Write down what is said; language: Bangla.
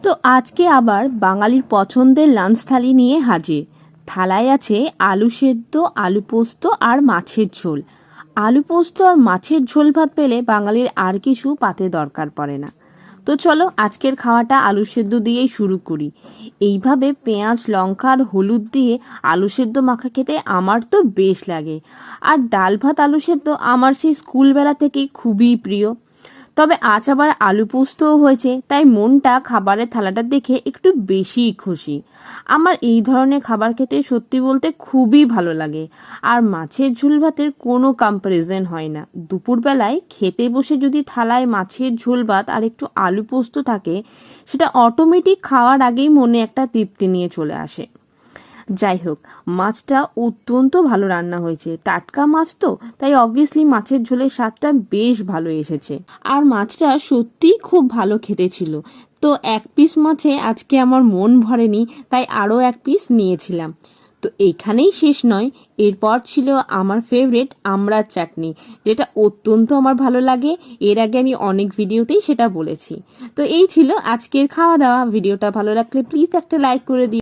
তো আজকে আবার বাঙালির পছন্দের লাঞ্চ থালি নিয়ে হাজির। থালায় আছে আলু সেদ্ধ, আলু পোস্ত আর মাছের ঝোল। আলু পোস্ত আর মাছের ঝোল ভাত পেলে বাঙালির আর কিছু পাতে দরকার পড়ে না। তো চলো আজকের খাওয়াটা আলু সেদ্ধ দিয়েই শুরু করি। এইভাবে পেঁয়াজ, লঙ্কা আর হলুদ দিয়ে আলু সেদ্ধ মাখা খেতে আমার তো বেশ লাগে। আর ডাল ভাত আলু সেদ্ধ আমার সেই স্কুলবেলা থেকেই খুবই প্রিয়। তবে আজ আবার আলু পোস্তও হয়েছে, তাই মনটা খাবারের থালাটা দেখে একটু বেশিই খুশি। আমার এই ধরনের খাবার খেতে সত্যি বলতে খুবই ভালো লাগে। আর মাছের ঝোল ভাতের কোনো কম্প্যারিজন হয় না। দুপুরবেলায় খেতে বসে যদি থালায় মাছের ঝোল ভাত আর একটু আলু পোস্ত থাকে, সেটা অটোমেটিক খাওয়ার আগেই মনে একটা তৃপ্তি নিয়ে চলে আসে। যাই হোক, মাছটা অত্যন্ত ভালো রান্না হয়েছে। টাটকা মাছ তো, তাই অবভিয়াসলি মাছের ঝোলের স্বাদটা বেশ ভালো এসেছে। আর মাছটা সত্যিই খুব ভালো খেতে ছিল। তো এক পিস মাছে আজকে আমার মন ভরেনি, তাই আরও এক পিস নিয়েছিলাম। তো এখানেই শেষ নয়, এরপর ছিল আমার ফেভারিট আমড়ার চাটনি, যেটা অত্যন্ত আমার ভালো লাগে। এর আগে আমি অনেক ভিডিওতেই সেটা বলেছি। তো এই ছিল আজকের খাওয়া দাওয়া। ভিডিওটা ভালো লাগলে প্লিজ একটা লাইক করে দিও।